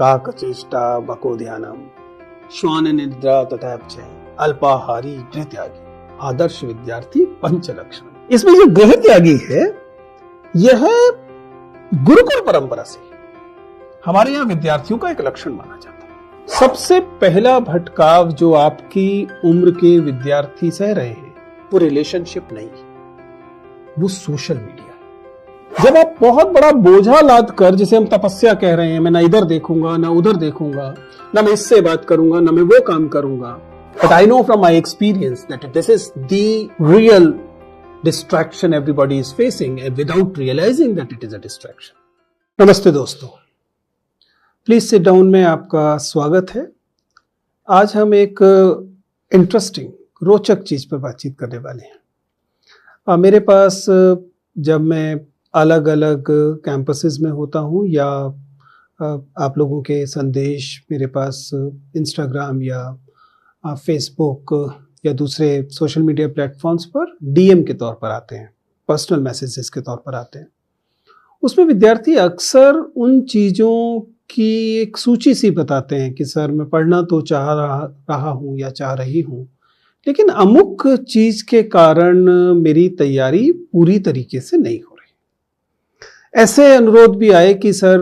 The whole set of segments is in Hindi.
काकचेष्टा बको ध्यानम श्वान निद्रा तथा अल्पाहारी गृह त्यागी आदर्श विद्यार्थी पंच लक्षण। इसमें जो गृह त्यागी है यह गुरुकुल परंपरा से हमारे यहाँ विद्यार्थियों का एक लक्षण माना जाता है। सबसे पहला भटकाव जो आपकी उम्र के विद्यार्थी सह रहे हैं वो रिलेशनशिप नहीं, वो सोशल मीडिया। जब आप बहुत बड़ा बोझा लाद कर, जिसे हम तपस्या कह रहे हैं, मैं ना इधर देखूंगा ना उधर देखूंगा, ना मैं इससे बात करूंगा ना मैं वो काम करूंगा, but I know from my experience that this is the real distraction everybody is facing without realizing that it is a distraction. नमस्ते दोस्तों, प्लीज सिट डाउन में आपका स्वागत है। आज हम एक इंटरेस्टिंग रोचक चीज पर बातचीत करने वाले हैं। मेरे पास जब मैं अलग अलग कैंपसेस में होता हूँ या आप लोगों के संदेश मेरे पास इंस्टाग्राम या फेसबुक या दूसरे सोशल मीडिया प्लेटफॉर्म्स पर डीएम के तौर पर आते हैं, पर्सनल मैसेजेस के तौर पर आते हैं। उसमें विद्यार्थी अक्सर उन चीज़ों की एक सूची सी बताते हैं कि सर मैं पढ़ना तो चाह रहा हूँ या चाह रही हूँ, लेकिन अमुक चीज़ के कारण मेरी तैयारी पूरी तरीके से नहीं हो रही। ऐसे अनुरोध भी आए कि सर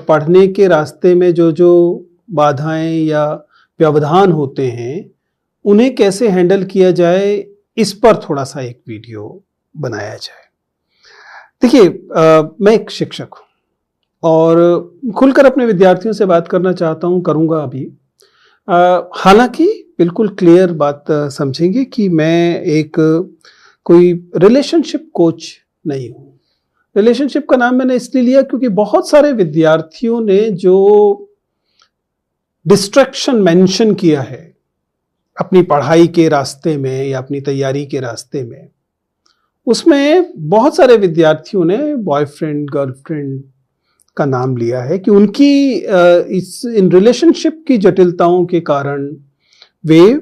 पढ़ने के रास्ते में जो जो बाधाएं या व्यवधान होते हैं उन्हें कैसे हैंडल किया जाए, इस पर थोड़ा सा एक वीडियो बनाया जाए। देखिए, मैं एक शिक्षक हूँ और खुलकर अपने विद्यार्थियों से बात करना चाहता हूँ, करूँगा अभी। हालांकि बिल्कुल क्लियर बात समझेंगे कि मैं एक कोई रिलेशनशिप कोच नहीं हूँ। रिलेशनशिप का नाम मैंने इसलिए लिया क्योंकि बहुत सारे विद्यार्थियों ने जो डिस्ट्रैक्शन मेंशन किया है अपनी पढ़ाई के रास्ते में या अपनी तैयारी के रास्ते में, उसमें बहुत सारे विद्यार्थियों ने बॉयफ्रेंड गर्लफ्रेंड का नाम लिया है कि उनकी इन रिलेशनशिप की जटिलताओं के कारण वे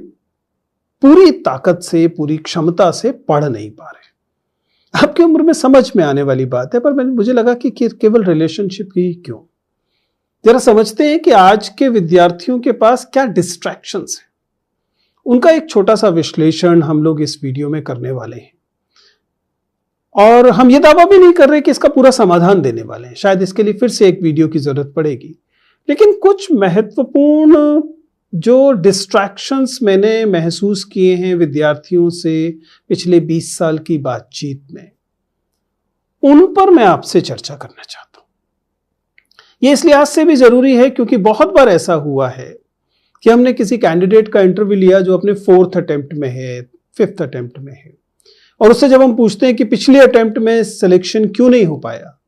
पूरी ताकत से, पूरी क्षमता से पढ़ नहीं पा रहे। आपकी उम्र में समझ में आने वाली बात है, पर मुझे लगा कि केवल रिलेशनशिप ही क्यों, जरा समझते हैं कि आज के विद्यार्थियों के पास क्या डिस्ट्रैक्शंस हैं। उनका एक छोटा सा विश्लेषण हम लोग इस वीडियो में करने वाले हैं और हम ये दावा भी नहीं कर रहे कि इसका पूरा समाधान देने वाले हैं। शायद इसके लिए फिर से एक वीडियो की जरूरत पड़ेगी, लेकिन कुछ महत्वपूर्ण जो डिस्ट्रैक्शंस मैंने महसूस किए हैं विद्यार्थियों से पिछले 20 साल की बातचीत में, उन पर मैं आपसे चर्चा करना चाहता हूं। यह इस लिहाज से भी जरूरी है क्योंकि बहुत बार ऐसा हुआ है कि हमने किसी कैंडिडेट का इंटरव्यू लिया जो अपने 4th अटेम्प्ट में है, 5th अटेम्प्ट में है, और उससे जब हम पूछते हैं कि पिछले अटेम्प्ट में सिलेक्शन क्यों नहीं हो पाया,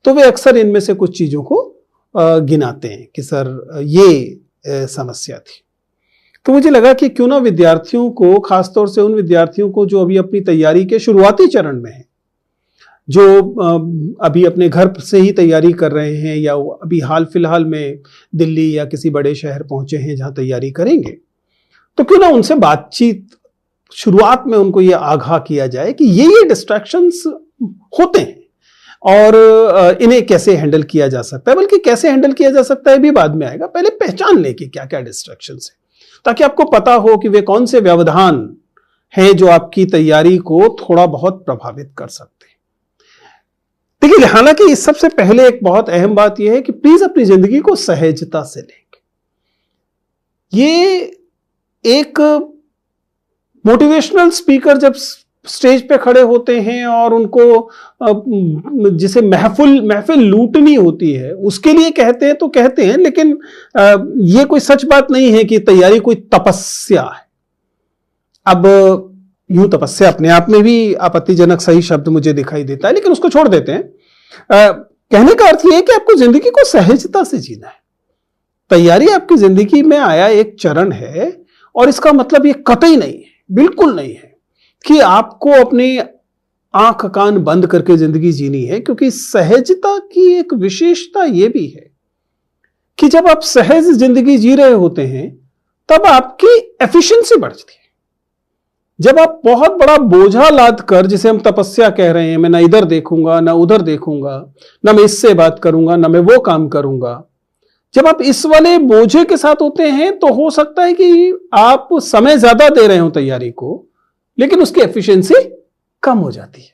तो वे अक्सर इनमें से कुछ चीजों को गिनाते हैं कि सर ये समस्या थी। तो मुझे लगा कि क्यों ना विद्यार्थियों को, खासतौर से उन विद्यार्थियों को जो अभी अपनी तैयारी के शुरुआती चरण में हैं, जो अभी अपने घर से ही तैयारी कर रहे हैं या अभी हाल फिलहाल में दिल्ली या किसी बड़े शहर पहुंचे हैं जहां तैयारी करेंगे, तो क्यों ना उनसे बातचीत शुरुआत में उनको ये आगाह किया जाए कि ये डिस्ट्रैक्शंस होते हैं और इन्हें कैसे हैंडल किया जा सकता है। बल्कि कैसे हैंडल किया जा सकता है भी बाद में आएगा, पहले पहचान लें कि क्या क्या डिस्ट्रैक्शंस है, ताकि आपको पता हो कि वे कौन से व्यवधान हैं जो आपकी तैयारी को थोड़ा बहुत प्रभावित कर सकते हैं। देखिए, हालांकि इस सबसे पहले एक बहुत अहम बात यह है कि प्लीज अपनी जिंदगी को सहजता से लें। ये एक मोटिवेशनल स्पीकर जब स्टेज पे खड़े होते हैं और उनको जिसे महफिल लूटनी होती है उसके लिए कहते हैं तो कहते हैं, लेकिन ये कोई सच बात नहीं है कि तैयारी कोई तपस्या है। अब यूं तपस्या अपने आप में भी आपत्तिजनक सही शब्द मुझे दिखाई देता है, लेकिन उसको छोड़ देते हैं। कहने का अर्थ यह है कि आपको जिंदगी को सहजता से जीना है। तैयारी आपकी जिंदगी में आया एक चरण है और इसका मतलब ये कतई नहीं है, बिल्कुल नहीं है कि आपको अपनी आंख कान बंद करके जिंदगी जीनी है, क्योंकि सहजता की एक विशेषता यह भी है कि जब आप सहज जिंदगी जी रहे होते हैं तब आपकी एफिशिएंसी बढ़ती है। जब आप बहुत बड़ा बोझा लाद कर, जिसे हम तपस्या कह रहे हैं, मैं ना इधर देखूंगा ना उधर देखूंगा, ना मैं इससे बात करूंगा ना मैं वो काम करूंगा, जब आप इस वाले बोझे के साथ होते हैं तो हो सकता है कि आप समय ज्यादा दे रहे हो तैयारी को, लेकिन उसकी एफिशिएंसी कम हो जाती है,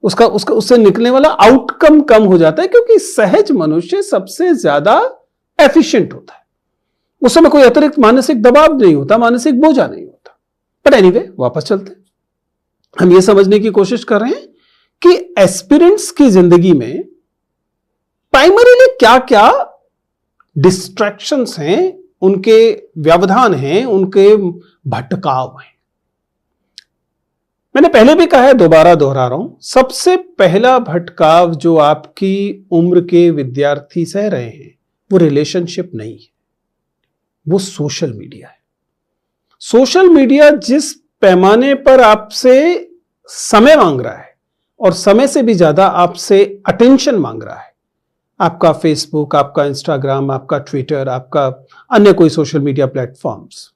उसका उसका उससे निकलने वाला आउटकम कम हो जाता है, क्योंकि सहज मनुष्य सबसे ज्यादा एफिशिएंट होता है। उस समय कोई अतिरिक्त मानसिक दबाव नहीं होता, मानसिक बोझा नहीं होता। बट एनीवे, वापस चलते हैं। हम ये समझने की कोशिश कर रहे हैं कि एस्पिरेंट्स की जिंदगी में प्राइमरीली क्या क्या डिस्ट्रैक्शंस हैं, उनके व्यवधान हैं, उनके भटकाव हैं। मैंने पहले भी कहा है, दोबारा दोहरा रहा हूं, सबसे पहला भटकाव जो आपकी उम्र के विद्यार्थी सह रहे हैं वो रिलेशनशिप नहीं है, वो सोशल मीडिया है। सोशल मीडिया जिस पैमाने पर आपसे समय मांग रहा है और समय से भी ज्यादा आपसे अटेंशन मांग रहा है, आपका फेसबुक, आपका इंस्टाग्राम, आपका ट्विटर, आपका अन्य कोई सोशल मीडिया प्लेटफॉर्म्स,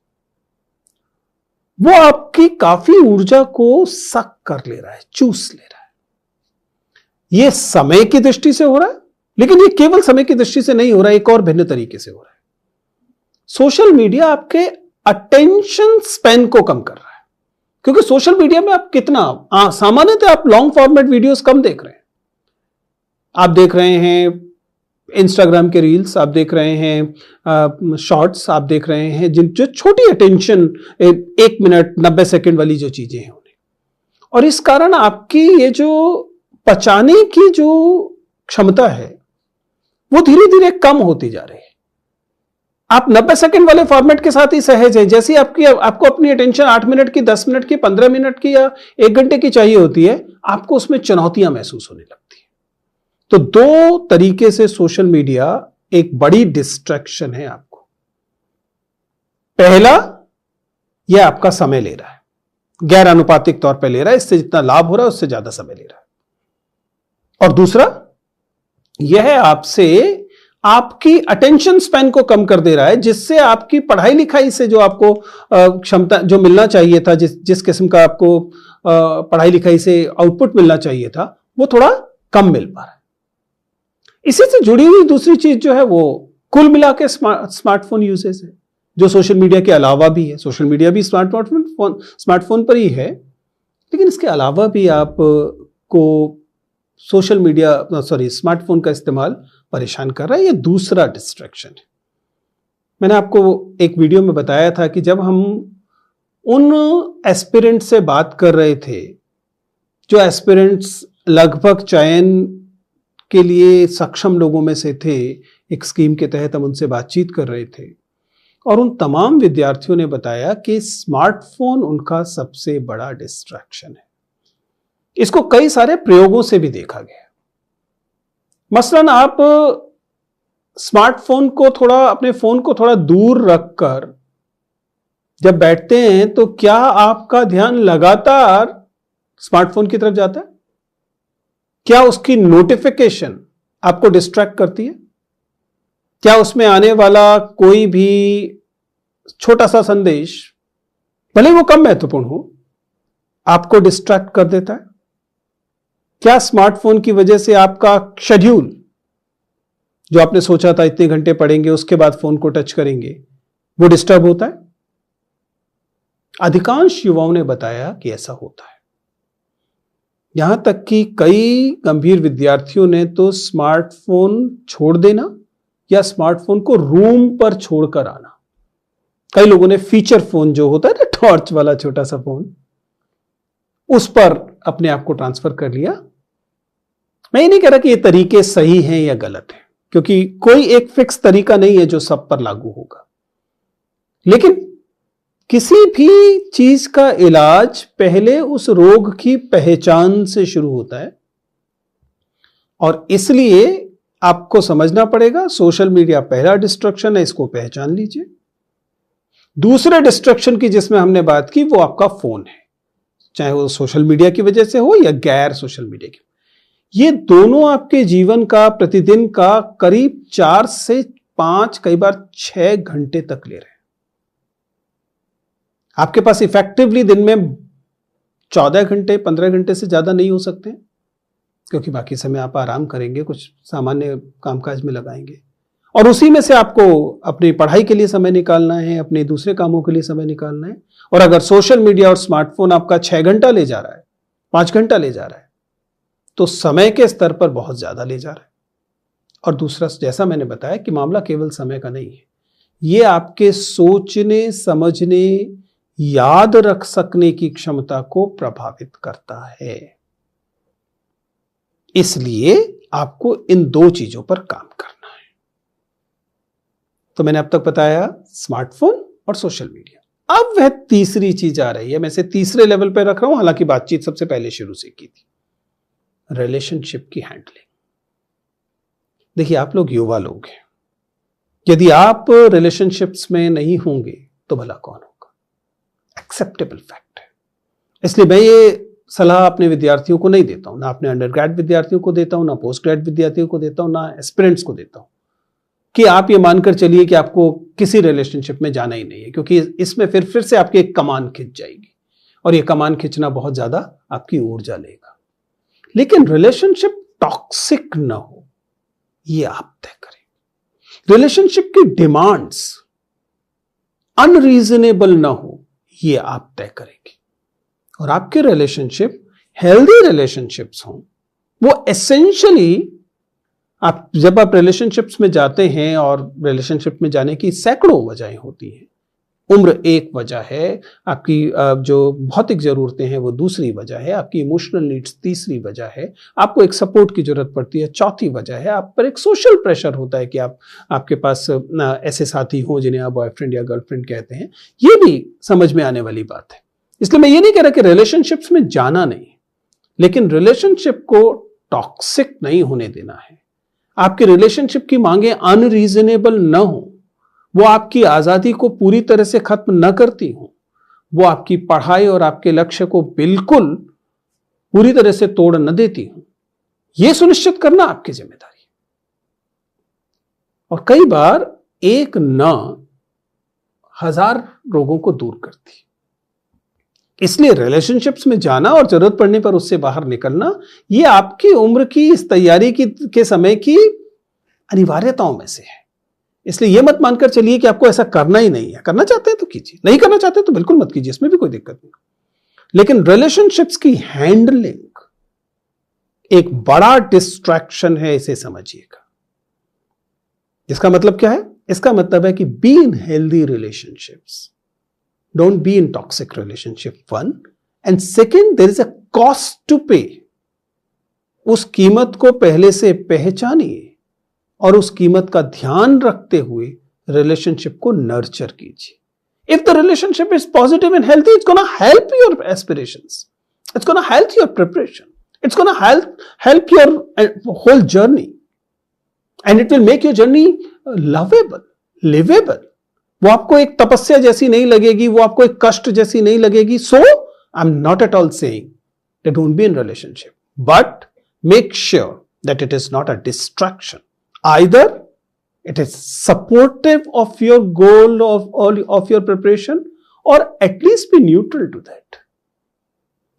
वो आपकी काफी ऊर्जा को सक कर ले रहा है, चूस ले रहा है। ये समय की दृष्टि से हो रहा है, लेकिन ये केवल समय की दृष्टि से नहीं हो रहा है, एक और भिन्न तरीके से हो रहा है। सोशल मीडिया आपके अटेंशन स्पैन को कम कर रहा है, क्योंकि सोशल मीडिया में आप कितना, सामान्यतः आप लॉन्ग फॉर्मेट वीडियोस कम देख रहे हैं। आप देख रहे हैं इंस्टाग्राम के रील्स, आप देख रहे हैं शॉर्ट्स, आप देख रहे हैं जिन जो छोटी अटेंशन 1 मिनट 90 सेकंड वाली जो चीजें हैं उन्हें, और इस कारण आपकी ये जो पचाने की जो क्षमता है वो धीरे धीरे कम होती जा रही है। आप 90 सेकंड वाले फॉर्मेट के साथ ही सहज है। जैसे आपको अपनी अटेंशन 8 मिनट की, 10 मिनट की, 15 मिनट की या 1 घंटे की चाहिए होती है, आपको उसमें चुनौतियां महसूस होने लगती है। तो 2 तरीके से सोशल मीडिया एक बड़ी डिस्ट्रैक्शन है आपको। पहला, यह आपका समय ले रहा है, गैर अनुपातिक तौर पर ले रहा है, इससे जितना लाभ हो रहा है उससे ज्यादा समय ले रहा है। और दूसरा, यह आपसे आपकी अटेंशन स्पैन को कम कर दे रहा है, जिससे आपकी पढ़ाई लिखाई से जो आपको क्षमता जो मिलना चाहिए था, जिस किस्म का आपको पढ़ाई लिखाई से आउटपुट मिलना चाहिए था, वो थोड़ा कम मिल पा रहा है। इसी से जुड़ी हुई दूसरी चीज जो है वो कुल मिला के स्मार्टफोन यूसेज है, जो सोशल मीडिया के अलावा भी है। सोशल मीडिया भी स्मार्टफोन पर ही है, लेकिन इसके अलावा भी आपको सोशल मीडिया स्मार्टफोन का इस्तेमाल परेशान कर रहा है। ये दूसरा डिस्ट्रैक्शन है। मैंने आपको एक वीडियो में बताया था कि जब हम उन एस्पिरेंट से बात कर रहे थे, जो एस्पिरेंट्स लगभग चयन के लिए सक्षम लोगों में से थे, एक स्कीम के तहत हम उनसे बातचीत कर रहे थे, और उन तमाम विद्यार्थियों ने बताया कि स्मार्टफोन उनका सबसे बड़ा डिस्ट्रैक्शन है। इसको कई सारे प्रयोगों से भी देखा गया। मसलन आप स्मार्टफोन को थोड़ा, अपने फोन को थोड़ा दूर रखकर जब बैठते हैं तो क्या आपका ध्यान लगातार स्मार्टफोन की तरफ जाता है? क्या उसकी नोटिफिकेशन आपको डिस्ट्रैक्ट करती है? क्या उसमें आने वाला कोई भी छोटा सा संदेश, भले वो कम महत्वपूर्ण हो, आपको डिस्ट्रैक्ट कर देता है? क्या स्मार्टफोन की वजह से आपका शेड्यूल, जो आपने सोचा था इतने घंटे पढ़ेंगे, उसके बाद फोन को टच करेंगे, वो डिस्टर्ब होता है? अधिकांश युवाओं ने बताया कि ऐसा होता है। यहां तक कि कई गंभीर विद्यार्थियों ने तो स्मार्टफोन छोड़ देना या स्मार्टफोन को रूम पर छोड़कर आना। कई लोगों ने फीचर फोन, जो होता है ना टॉर्च वाला छोटा सा फोन, उस पर अपने आप को ट्रांसफर कर लिया। मैं ये नहीं कह रहा कि ये तरीके सही हैं या गलत हैं, क्योंकि कोई एक फिक्स तरीका नहीं है जो सब पर लागू होगा, लेकिन किसी भी चीज का इलाज पहले उस रोग की पहचान से शुरू होता है। और इसलिए आपको समझना पड़ेगा, सोशल मीडिया पहला डिस्ट्रक्शन है, इसको पहचान लीजिए। दूसरे डिस्ट्रक्शन की जिसमें हमने बात की वो आपका फोन है, चाहे वो सोशल मीडिया की वजह से हो या गैर सोशल मीडिया की। ये दोनों आपके जीवन का, प्रतिदिन का करीब 4 से 5, कई बार 6 घंटे तक ले रहे हैं। आपके पास इफेक्टिवली दिन में 14 घंटे 15 घंटे से ज्यादा नहीं हो सकते, क्योंकि बाकी समय आप आराम करेंगे, कुछ सामान्य कामकाज में लगाएंगे, और उसी में से आपको अपनी पढ़ाई के लिए समय निकालना है, अपने दूसरे कामों के लिए समय निकालना है। और अगर सोशल मीडिया और स्मार्टफोन आपका 6 घंटा ले जा रहा है, 5 घंटा ले जा रहा है, तो समय के स्तर पर बहुत ज्यादा ले जा रहा है। और दूसरा, जैसा मैंने बताया कि मामला केवल समय का नहीं है, ये आपके सोचने, समझने, याद रख सकने की क्षमता को प्रभावित करता है। इसलिए आपको इन 2 चीजों पर काम करना है। तो मैंने अब तक बताया स्मार्टफोन और सोशल मीडिया। अब वह तीसरी चीज आ रही है, मैं इसे तीसरे लेवल पर रख रहा हूं, हालांकि बातचीत सबसे पहले शुरू से की थी, रिलेशनशिप की हैंडलिंग। देखिए, आप लोग युवा लोग हैं, यदि आप रिलेशनशिप्स में नहीं होंगे तो भला कौन होगा? एक्सेप्टेबल फैक्ट है। इसलिए मैं ये सलाह अपने विद्यार्थियों को नहीं देता हूं, ना अपने अंडरग्रेड विद्यार्थियों को देता हूं, ना पोस्ट ग्रेड विद्यार्थियों को देता हूं, ना एस्पिरेंट्स को देता हूं कि आप ये मानकर चलिए कि आपको किसी रिलेशनशिप में जाना ही नहीं है, क्योंकि इसमें फिर से आपकी एक कमान खिंच जाएगी और ये कमान खिंचना बहुत ज्यादा आपकी ऊर्जा लेगा। लेकिन रिलेशनशिप टॉक्सिक ना हो, ये आप तय करें। रिलेशनशिप की डिमांड्स अनरीजनेबल ना हो, ये आप तय करेंगे। और आपके रिलेशनशिप हेल्दी रिलेशनशिप्स हों, वो एसेंशियली जब आप रिलेशनशिप्स में जाते हैं, और रिलेशनशिप में जाने की सैकड़ों वजहें होती हैं। उम्र एक वजह है, आपकी जो भौतिक जरूरतें हैं वो दूसरी वजह है, आपकी इमोशनल नीड्स तीसरी वजह है, आपको एक सपोर्ट की जरूरत पड़ती है चौथी वजह है, आप पर एक सोशल प्रेशर होता है कि आपके पास ऐसे साथी हों जिन्हें आप बॉयफ्रेंड या गर्लफ्रेंड कहते हैं। ये भी समझ में आने वाली बात है। इसलिए मैं ये नहीं कह रहा कि रिलेशनशिप्स में जाना नहीं, लेकिन रिलेशनशिप को टॉक्सिक नहीं होने देना है। आपके रिलेशनशिप की मांगे अनरीजनेबल न हो, वो आपकी आजादी को पूरी तरह से खत्म न करती हो, वो आपकी पढ़ाई और आपके लक्ष्य को बिल्कुल पूरी तरह से तोड़ न देती हो, यह सुनिश्चित करना आपकी जिम्मेदारी है। और कई बार एक न 1000 रोगों को दूर करती है। इसलिए रिलेशनशिप्स में जाना और जरूरत पड़ने पर उससे बाहर निकलना, यह आपकी उम्र की इस तैयारी के समय की अनिवार्यताओं में से है। इसलिए यह मत मानकर चलिए कि आपको ऐसा करना ही नहीं है। करना चाहते हैं तो कीजिए, नहीं करना चाहते तो बिल्कुल मत कीजिए, इसमें भी कोई दिक्कत नहीं। लेकिन रिलेशनशिप्स की हैंडलिंग एक बड़ा डिस्ट्रैक्शन है, इसे समझिएगा। इसका मतलब क्या है? इसका मतलब है कि be in healthy relationships, don't be in toxic relationship, 1, and second, there is a cost to pay. उस कीमत को पहले से पहचानिए और उस कीमत का ध्यान रखते हुए रिलेशनशिप को नर्चर कीजिए। If the relationship is positive and healthy, it's gonna help your aspirations, it's gonna help your preparation, it's gonna help your whole journey, and it will make your journey lovable, livable. वो आपको एक तपस्या जैसी नहीं लगेगी, वो आपको एक कष्ट जैसी नहीं लगेगी। So I am not at all saying that don't be in relationship, but make sure that it is not a distraction. Either it is supportive of your goal of your preparation, or at least be neutral to that.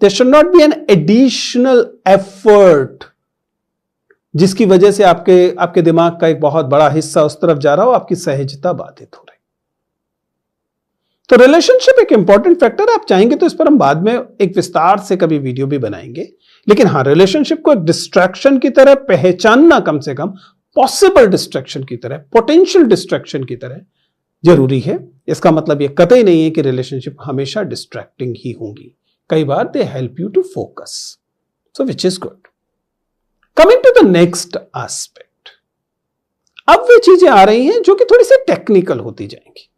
There should not be an additional effort जिसकी वजह से आपके दिमाग का एक बहुत बड़ा हिस्सा उस तरफ जा रहा हो, आपकी सहजता बाधित हो रही। तो रिलेशनशिप एक इंपॉर्टेंट फैक्टर है। आप चाहेंगे तो इस पर हम बाद में एक विस्तार से कभी वीडियो भी बनाएंगे, लेकिन हाँ, रिलेशनशिप को एक डिस्ट्रैक्शन की तरह पहचानना, कम से कम पॉसिबल डिस्ट्रैक्शन की तरह, पोटेंशियल डिस्ट्रैक्शन की तरह जरूरी है। इसका मतलब यह कतई नहीं है कि रिलेशनशिप हमेशा डिस्ट्रैक्टिंग ही होंगी। कई बार they help you to focus, so which is good. Coming to the next aspect, अब वे चीजें आ रही हैं जो कि थोड़ी सी टेक्निकल होती जाएंगी।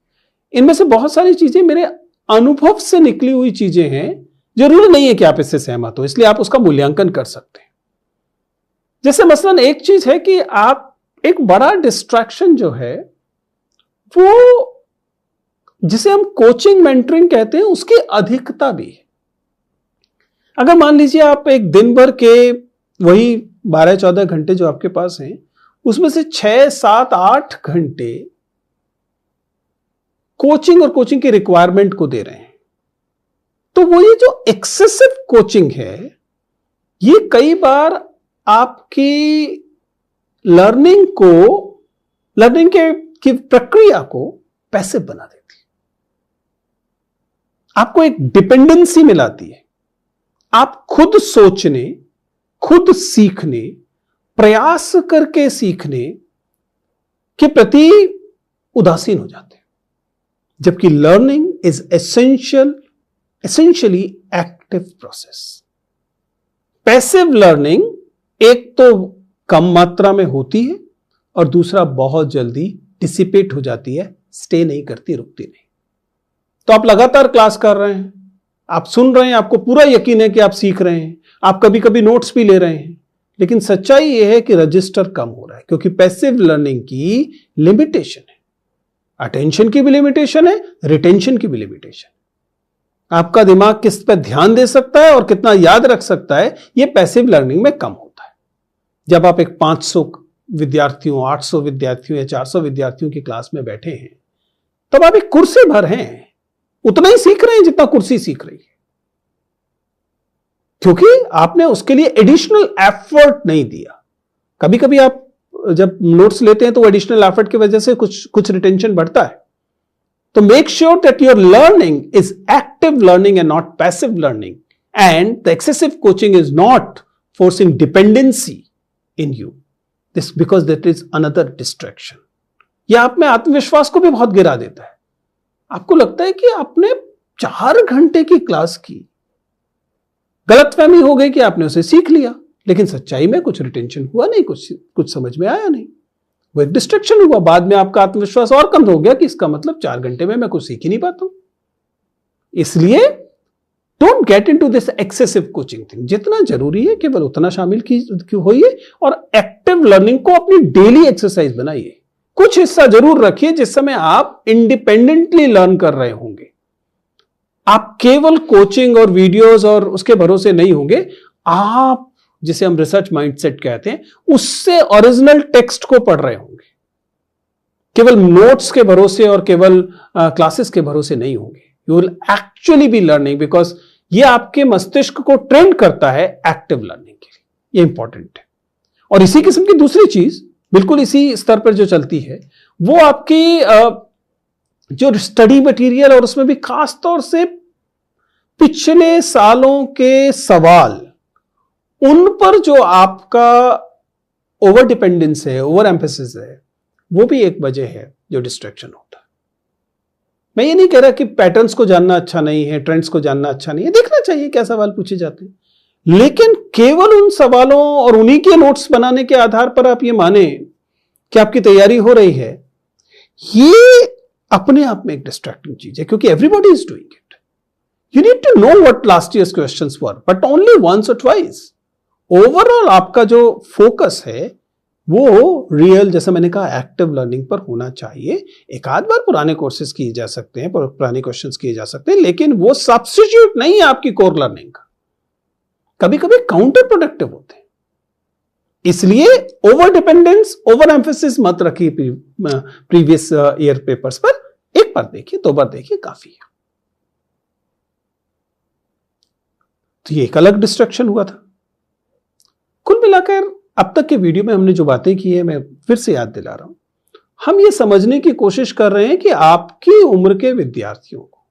इनमें से बहुत सारी चीजें मेरे अनुभव से निकली हुई चीजें हैं, जरूरी नहीं है कि आप इससे सहमत हो, इसलिए आप उसका मूल्यांकन कर सकते हैं। जैसे मसलन एक चीज है कि आप एक बड़ा डिस्ट्रैक्शन जो है वो, जिसे हम कोचिंग मेंटरिंग कहते हैं, उसकी अधिकता भी है। अगर मान लीजिए आप एक दिन भर के वही 12-14 घंटे जो आपके पास हैं, उसमें से 6, 7, 8 घंटे कोचिंग और कोचिंग की रिक्वायरमेंट को दे रहे हैं, तो वो ये जो एक्सेसिव कोचिंग है, ये कई बार आपकी लर्निंग को लर्निंग की प्रक्रिया को पैसिव बना देती है, आपको एक डिपेंडेंसी मिलाती है। आप खुद सोचने, खुद सीखने, प्रयास करके सीखने के प्रति उदासीन हो जाते हैं, जबकि learning is essentially active process. Passive learning एक तो कम मात्रा में होती है और दूसरा बहुत जल्दी डिसिपेट हो जाती है, स्टे नहीं करती, रुकती नहीं। तो आप लगातार क्लास कर रहे हैं, आप सुन रहे हैं, आपको पूरा यकीन है कि आप सीख रहे हैं, आप कभी कभी नोट्स भी ले रहे हैं, लेकिन सच्चाई यह है कि रजिस्टर कम हो रहा है, क्योंकि पैसिव लर्निंग की लिमिटेशन है। अटेंशन की भी लिमिटेशन है, रिटेंशन की भी लिमिटेशन। आपका दिमाग किस पर ध्यान दे सकता है और कितना याद रख सकता है, यह पैसिव लर्निंग में कम होता है। जब आप एक 500 विद्यार्थियों, 800 विद्यार्थियों या 400 विद्यार्थियों की क्लास में बैठे हैं, तब आप एक कुर्सी भर हैं, उतना ही सीख रहे हैं जितना कुर्सी सीख रही है, क्योंकि आपने उसके लिए एडिशनल एफर्ट नहीं दिया। कभी कभी आप जब नोट्स लेते हैं तो एडिशनल एफर्ट की वजह से कुछ रिटेंशन बढ़ता है। तो make sure that your learning is active learning and not passive learning, and the excessive coaching is not forcing dependency in you, this because that is another distraction. यह आप में आत्मविश्वास को भी बहुत गिरा देता है। आपको लगता है कि आपने 4 घंटे की क्लास की, गलतफहमी हो गई कि आपने उसे सीख लिया, लेकिन सच्चाई में कुछ रिटेंशन हुआ नहीं, कुछ समझ में आया नहीं, वो एक डिस्ट्रैक्शन हुआ। बाद में आपका आत्मविश्वास और कम हो गया कि इसका मतलब 4 घंटे में मैं कुछ सीख ही नहीं पाता हूं। इसलिए don't get into this excessive coaching thing. जितना जरूरी है केवल उतना शामिल होइए और एक्टिव लर्निंग को अपनी डेली एक्सरसाइज बनाइए। कुछ हिस्सा जरूर रखिए जिस समय आप इंडिपेंडेंटली लर्न कर रहे होंगे। आप केवल कोचिंग और वीडियोस और उसके भरोसे नहीं होंगे, आप जिसे हम रिसर्च माइंडसेट कहते हैं, उससे ओरिजिनल टेक्स्ट को पढ़ रहे होंगे। केवल नोट्स के भरोसे और केवल क्लासेस के भरोसे नहीं होंगे। You will actually be learning, because ये आपके मस्तिष्क को ट्रेन करता है एक्टिव लर्निंग के लिए। ये इंपॉर्टेंट है। और इसी किस्म की दूसरी चीज बिल्कुल इसी स्तर पर जो चलती है, वो आपकी जो स्टडी मटेरियल और उसमें भी खास तौर से पिछले सालों के सवाल, उन पर जो आपका ओवर डिपेंडेंस है, ओवर एम्फेसिस है, वो भी एक वजह है जो डिस्ट्रैक्शन होता है। मैं ये नहीं कह रहा कि पैटर्न्स को जानना अच्छा नहीं है, ट्रेंड्स को जानना अच्छा नहीं है, देखना चाहिए क्या सवाल पूछे जाते हैं, लेकिन केवल उन सवालों और उन्हीं के नोट्स बनाने के आधार पर आप ये माने कि आपकी तैयारी हो रही है, ये अपने आप में एक डिस्ट्रैक्टिंग चीज है, क्योंकि everybody is doing it. You need to know what last years questions were, but only once और ट्वाइस। ओवरऑल आपका जो फोकस है वो रियल, जैसा मैंने कहा, एक्टिव लर्निंग पर होना चाहिए। एक आध बार पुराने कोर्सेज किए जा सकते हैं, पुराने क्वेश्चंस किए जा सकते हैं, लेकिन वो सब्स्टिट्यूट नहीं है आपकी कोर लर्निंग का। कभी कभी काउंटर प्रोडक्टिव होते हैं। इसलिए ओवर डिपेंडेंस, ओवर एम्फेसिस मत रखिए प्रीवियस ईयर पेपर्स पर। एक बार देखिए, 2 बार देखिए, काफी है। तो ये एक अलग डिस्ट्रैक्शन हुआ था। कुल मिलाकर अब तक के वीडियो में हमने जो बातें की है, मैं फिर से याद दिला रहा हूं। हम ये समझने की कोशिश कर रहे हैं कि आपकी उम्र के विद्यार्थियों को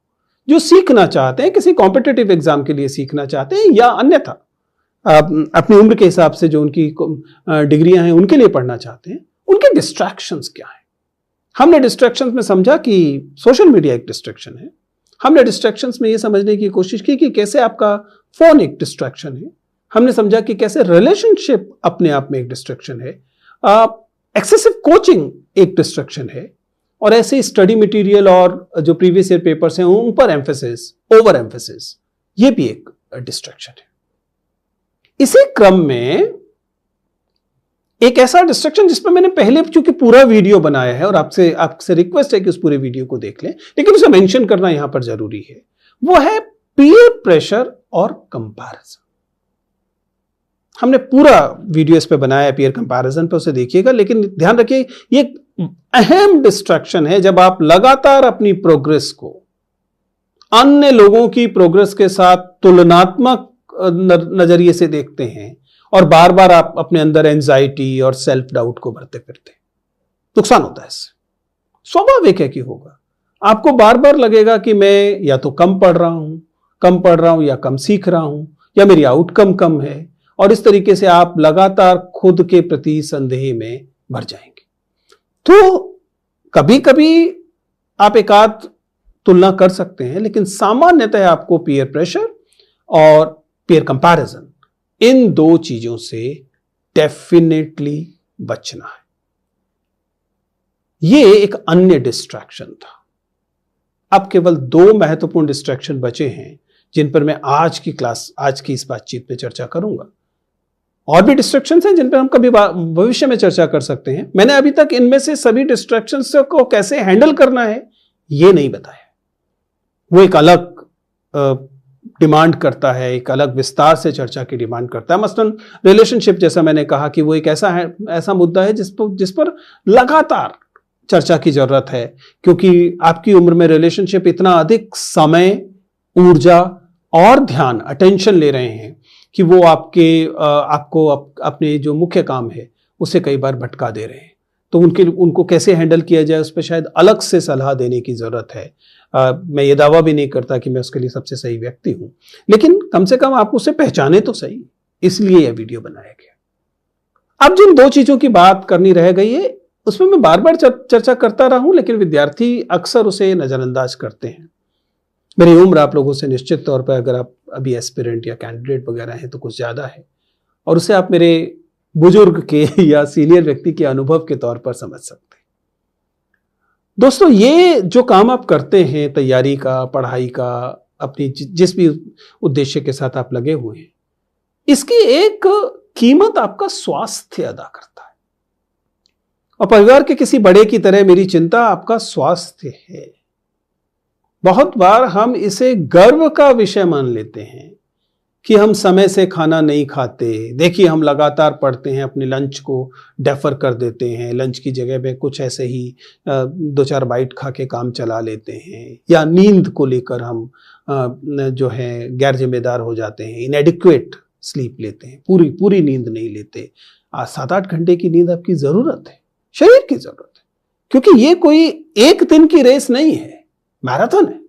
जो सीखना चाहते हैं, किसी कॉम्पिटिटिव एग्जाम के लिए सीखना चाहते हैं, या अन्यथा अपनी उम्र के हिसाब से जो उनकी डिग्रियां हैं उनके लिए पढ़ना चाहते हैं, उनके डिस्ट्रैक्शंस क्या हैं। हमने डिस्ट्रैक्शंस में समझा कि सोशल मीडिया एक डिस्ट्रैक्शन है। हमने डिस्ट्रैक्शंस में ये समझने की कोशिश की कि कैसे आपका फोन एक डिस्ट्रैक्शन है। हमने समझा कि कैसे रिलेशनशिप अपने आप में एक डिस्ट्रैक्शन है, एक्सेसिव कोचिंग एक डिस्ट्रैक्शन है, और ऐसे स्टडी मटेरियल और जो प्रीवियस ईयर पेपर्स हैं उन पर एम्फेसिस, ओवर एम्फेसिस, ये भी एक डिस्ट्रैक्शन है। इसी क्रम में एक ऐसा डिस्ट्रैक्शन जिस पर मैंने पहले चूंकि पूरा वीडियो बनाया है और आपसे रिक्वेस्ट है कि उस पूरे वीडियो को देख लें, लेकिन उसे मेंशन करना यहां पर जरूरी है, वो है पीयर प्रेशर और कंपैरिजन। हमने पूरा वीडियो इस पे बनाया है, पीयर कंपैरिजन पे, उसे देखिएगा। लेकिन ध्यान रखिए, ये एक अहम डिस्ट्रैक्शन है जब आप लगातार अपनी प्रोग्रेस को अन्य लोगों की प्रोग्रेस के साथ तुलनात्मक नजरिए से देखते हैं और बार बार आप अपने अंदर एंजाइटी और सेल्फ डाउट को भरते फिरते। नुकसान होता है इससे, स्वाभाविक है कि होगा। आपको बार बार लगेगा कि मैं या तो कम पढ़ रहा हूं या कम सीख रहा हूं या मेरी आउटकम कम है, और इस तरीके से आप लगातार खुद के प्रति संदेह में भर जाएंगे। तो कभी कभी आप एकाध तुलना कर सकते हैं, लेकिन सामान्यतः आपको पीयर प्रेशर और पीयर कंपैरिजन, इन दो चीजों से डेफिनेटली बचना है। ये एक अन्य डिस्ट्रैक्शन था। अब केवल दो महत्वपूर्ण डिस्ट्रैक्शन बचे हैं जिन पर मैं आज की इस बातचीत पे चर्चा करूंगा। और भी डिस्ट्रैक्शंस हैं जिन पर हम कभी भविष्य में चर्चा कर सकते हैं। मैंने अभी तक इनमें से सभी डिस्ट्रैक्शंस को कैसे हैंडल करना है ये नहीं बताया। वो एक अलग डिमांड करता है, एक अलग विस्तार से चर्चा की डिमांड करता है। मसलन रिलेशनशिप, जैसा मैंने कहा कि वो एक ऐसा मुद्दा है जिस पर लगातार चर्चा की जरूरत है, क्योंकि आपकी उम्र में रिलेशनशिप इतना अधिक समय, ऊर्जा और ध्यान, अटेंशन ले रहे हैं कि वो आपको अपने जो मुख्य काम है उससे कई बार भटका दे रहे हैं। तो उनको कैसे हैंडल किया जाए उस पर शायद अलग से सलाह देने की जरूरत है। मैं ये दावा भी नहीं करता कि मैं उसके लिए सबसे सही व्यक्ति हूं, लेकिन कम से कम आप उसे पहचाने तो सही, इसलिए यह वीडियो बनाया गया। अब जिन दो चीजों की बात करनी रह गई है उसमें मैं बार बार चर्चा करता रहा हूं, लेकिन विद्यार्थी अक्सर उसे नजरअंदाज करते हैं। मेरी उम्र आप लोगों से निश्चित तौर पर, अगर आप अभी एस्पिरेंट या कैंडिडेट वगैरह हैं तो कुछ ज्यादा है, और उसे आप मेरे बुजुर्ग के या सीनियर व्यक्ति के अनुभव के तौर पर समझ सकते हैं। दोस्तों, ये जो काम आप करते हैं, तैयारी का, पढ़ाई का, अपनी जिस भी उद्देश्य के साथ आप लगे हुए हैं, इसकी एक कीमत आपका स्वास्थ्य अदा करता है। और परिवार के किसी बड़े की तरह मेरी चिंता आपका स्वास्थ्य है। बहुत बार हम इसे गर्व का विषय मान लेते हैं कि हम समय से खाना नहीं खाते। देखिए, हम लगातार पढ़ते हैं, अपने लंच को डेफर कर देते हैं, लंच की जगह पे कुछ ऐसे ही 2-4 बाइट खा के काम चला लेते हैं, या नींद को लेकर हम जो है गैर जिम्मेदार हो जाते हैं, इनएडिक्वेट स्लीप लेते हैं, पूरी नींद नहीं लेते। 7-8 घंटे की नींद आपकी जरूरत है, शरीर की जरूरत है, क्योंकि ये कोई एक दिन की रेस नहीं है, मैराथन है,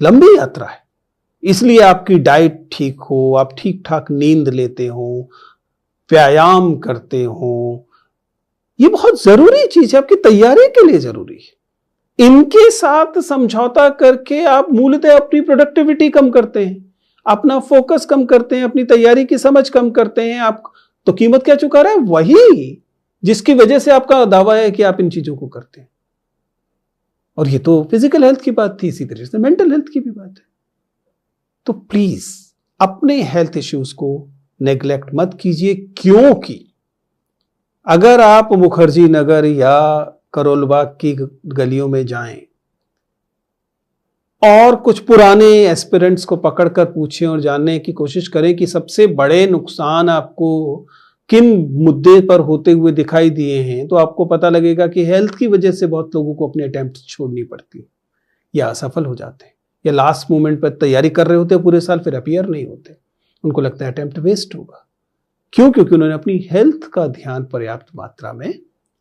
लंबी यात्रा है। इसलिए आपकी डाइट ठीक हो, आप ठीक ठाक नींद लेते हो, व्यायाम करते हो, ये बहुत जरूरी चीज है, आपकी तैयारी के लिए जरूरी है। इनके साथ समझौता करके आप मूलतः अपनी प्रोडक्टिविटी कम करते हैं, अपना फोकस कम करते हैं, अपनी तैयारी की समझ कम करते हैं। आप तो कीमत क्या चुका रहे हैं? वही जिसकी वजह से आपका दावा है कि आप इन चीजों को करते हैं। और ये तो फिजिकल हेल्थ की बात थी, इसी तरह से मेंटल हेल्थ की भी बात है। तो प्लीज अपने हेल्थ इश्यूज को नेग्लेक्ट मत कीजिए, क्योंकि अगर आप मुखर्जी नगर या करोलबाग की गलियों में जाएं और कुछ पुराने एस्पिरेंट्स को पकड़कर पूछें और जानने की कोशिश करें कि सबसे बड़े नुकसान आपको किन मुद्दे पर होते हुए दिखाई दिए हैं, तो आपको पता लगेगा कि हेल्थ की वजह से बहुत लोगों को अपने अटेम्प्ट छोड़नी पड़ती है, या असफल हो जाते हैं, या लास्ट मोमेंट पर तैयारी कर रहे होते हैं पूरे साल, फिर अपीयर नहीं होते, उनको लगता है अटेम्प्ट वेस्ट होगा। क्यों? क्योंकि उन्होंने अपनी हेल्थ का ध्यान पर्याप्त मात्रा में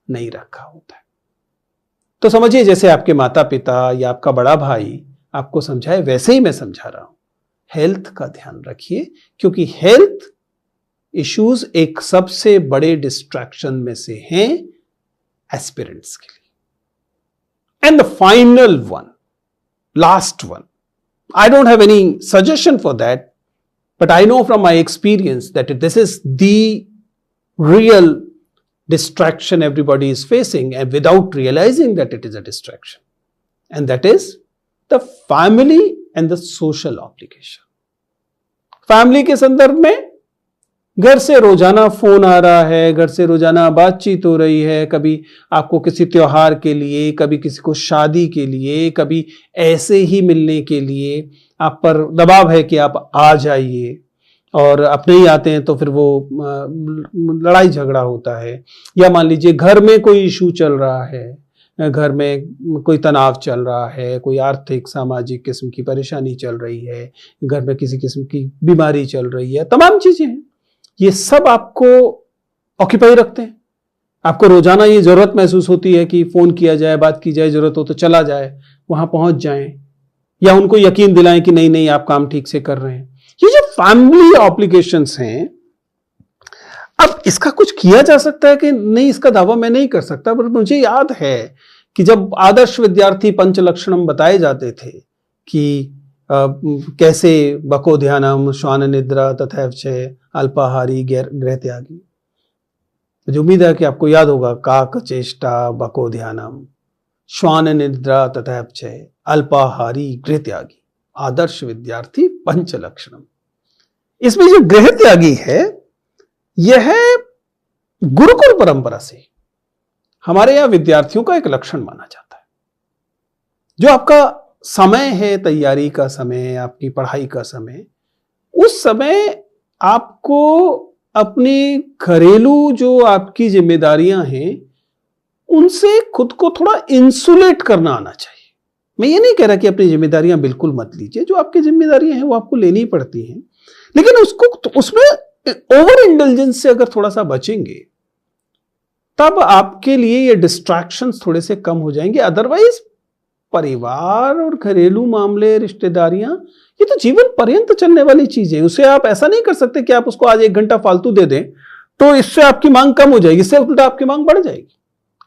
नहीं रखा होता है। तो समझिए, जैसे आपके माता पिता या आपका बड़ा भाई आपको समझाए, वैसे ही मैं समझा रहा हूं। हेल्थ का ध्यान रखिए, क्योंकि हेल्थ इश्यूज एक सबसे बड़े डिस्ट्रैक्शन में से हैं एस्पिरेंट्स के लिए। And the final one, last one, I don't have any suggestion for that, but I know from my experience that this is the real distraction everybody is facing, and without realizing that it is a distraction, and that is the family and the social obligation. Family के संदर्भ में घर से रोजाना फोन आ रहा है, घर से रोजाना बातचीत हो रही है, कभी आपको किसी त्योहार के लिए, कभी किसी को शादी के लिए, कभी ऐसे ही मिलने के लिए आप पर दबाव है कि आप आ जाइए, और आप नहीं आते हैं तो फिर वो लड़ाई झगड़ा होता है। या मान लीजिए घर में कोई इशू चल रहा है, घर में कोई तनाव चल रहा है, कोई आर्थिक सामाजिक किस्म की परेशानी चल रही है, घर में किसी किस्म की बीमारी चल रही है, तमाम चीजें हैं, ये सब आपको ऑक्यूपाई रखते हैं। आपको रोजाना ये जरूरत महसूस होती है कि फोन किया जाए, बात की जाए, जरूरत हो तो चला जाए, वहां पहुंच जाएं, या उनको यकीन दिलाएं कि नहीं नहीं आप काम ठीक से कर रहे हैं। ये जो फैमिली ऑब्लिगेशंस हैं, अब इसका कुछ किया जा सकता है कि नहीं, इसका दावा मैं नहीं कर सकता, पर मुझे याद है कि जब आदर्श विद्यार्थी पंचलक्षणम बताए जाते थे कि कैसे बको ध्यानम, श्वान निद्रा तथैवच अल्पाहारी गृह त्यागी। मुझे उम्मीद है कि आपको याद होगा, काक चेष्टा बको ध्यानम, श्वान निद्रा तथैवच अल्पाहारी गृह त्यागी, आदर्श विद्यार्थी पंचलक्षणम। इसमें जो गृह त्यागी है, यह गुरुकुल परंपरा से हमारे यहां विद्यार्थियों का एक लक्षण माना जाता है। जो आपका समय है, तैयारी का समय, आपकी पढ़ाई का समय, उस समय आपको अपनी घरेलू जो आपकी जिम्मेदारियां हैं उनसे खुद को थोड़ा इंसुलेट करना आना चाहिए। मैं ये नहीं कह रहा कि अपनी जिम्मेदारियां बिल्कुल मत लीजिए, जो आपकी जिम्मेदारियां हैं वो आपको लेनी पड़ती हैं, लेकिन उसमें ओवर इंडल्जेंस से अगर थोड़ा सा बचेंगे तब आपके लिए ये डिस्ट्रैक्शंस थोड़े से कम हो जाएंगे। अदरवाइज परिवार और घरेलू मामले, रिश्तेदारियां, ये तो जीवन पर्यंत चलने वाली चीज है। उसे आप ऐसा नहीं कर सकते कि आप उसको आज 1 घंटा फालतू दे दें तो इससे आपकी मांग कम हो जाएगी, इससे उल्टा आपकी मांग बढ़ जाएगी।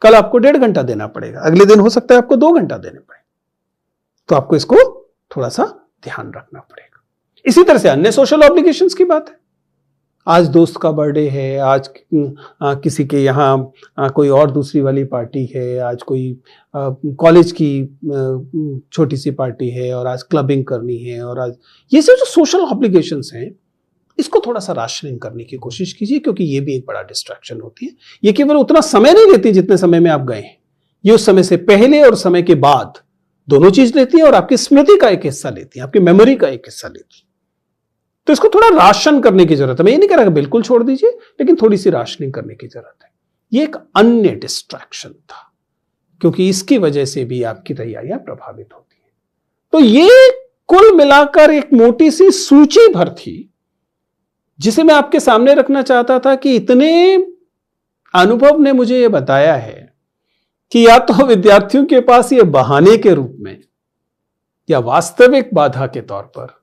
कल आपको 1.5 घंटा देना पड़ेगा, अगले दिन हो सकता है आपको 2 घंटा देने पड़े। तो आपको इसको थोड़ा सा ध्यान रखना पड़ेगा। इसी तरह से अन्य सोशल ऑब्लिगेशंस की बात है। आज दोस्त का बर्थडे है, आज किसी के यहाँ कोई और दूसरी वाली पार्टी है, आज कोई कॉलेज की छोटी सी पार्टी है, और आज क्लबिंग करनी है, और आज ये सब जो सोशल ऑब्लिगेशंस हैं, इसको थोड़ा सा राशनिंग करने की कोशिश कीजिए, क्योंकि ये भी एक बड़ा डिस्ट्रैक्शन होती है। ये केवल उतना समय नहीं लेती जितने समय में आप गए हैं, ये उस समय से पहले और समय के बाद दोनों चीज लेती है, और आपकी स्मृति का एक हिस्सा लेती है, आपकी मेमोरी का एक हिस्सा लेती है। तो इसको थोड़ा राशन करने की जरूरत है। मैं ये नहीं कह रहा कि बिल्कुल छोड़ दीजिए, लेकिन थोड़ी सी राशनिंग करने की जरूरत है। ये एक अन्य डिस्ट्रैक्शन था, क्योंकि इसकी वजह से भी आपकी तैयारियां प्रभावित होती हैं। तो ये कुल मिलाकर एक मोटी सी सूची भर थी, जिसे मैं आपके सामने रखना चाहता था कि इतने अनुभव ने मुझे यह बताया है कि या तो विद्यार्थियों के पास ये बहाने के रूप में या वास्तविक बाधा के तौर पर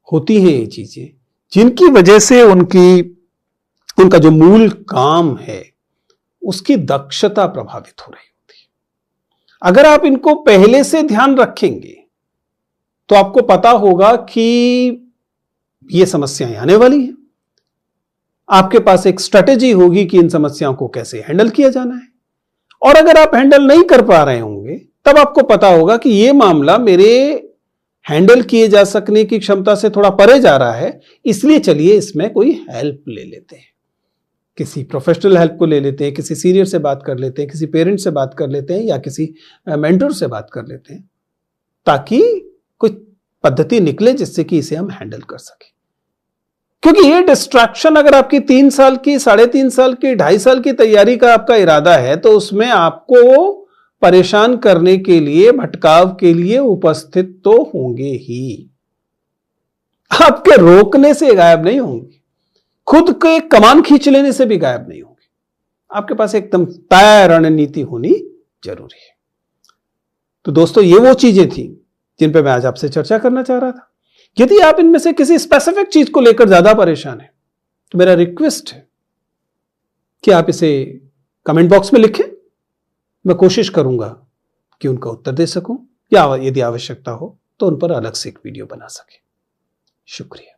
होती हैं ये चीजें, जिनकी वजह से उनका जो मूल काम है उसकी दक्षता प्रभावित हो रही होती है। अगर आप इनको पहले से ध्यान रखेंगे तो आपको पता होगा कि ये समस्याएं आने वाली हैं। आपके पास एक स्ट्रेटेजी होगी कि इन समस्याओं को कैसे हैंडल किया जाना है, और अगर आप हैंडल नहीं कर पा रहे होंगे तब आपको पता होगा कि यह मामला मेरे हैंडल किए जा सकने की क्षमता से थोड़ा परे जा रहा है, इसलिए चलिए इसमें कोई हेल्प ले लेते हैं, किसी प्रोफेशनल हेल्प को ले लेते हैं, किसी सीनियर से बात कर लेते हैं, किसी पेरेंट से बात कर लेते हैं, या किसी मेंटर से बात कर लेते हैं, ताकि कोई पद्धति निकले जिससे कि इसे हम हैंडल कर सकें। क्योंकि ये डिस्ट्रैक्शन अगर आपकी 3 साल की, 3.5 साल की, 2.5 साल की तैयारी का आपका इरादा है, तो उसमें आपको परेशान करने के लिए, भटकाव के लिए उपस्थित तो होंगे ही, आपके रोकने से गायब नहीं होंगे, खुद के कमान खींच लेने से भी गायब नहीं होंगे। आपके पास एकदम तय रणनीति होनी जरूरी है। तो दोस्तों, ये वो चीजें थी जिन पे मैं आज आपसे चर्चा करना चाह रहा था। यदि आप इनमें से किसी स्पेसिफिक चीज को लेकर ज्यादा परेशान हैं, तो मेरा रिक्वेस्ट है कि आप इसे कमेंट बॉक्स में लिखें। मैं कोशिश करूंगा कि उनका उत्तर दे सकूं, या यदि आवश्यकता हो तो उन पर अलग से एक वीडियो बना सके। शुक्रिया।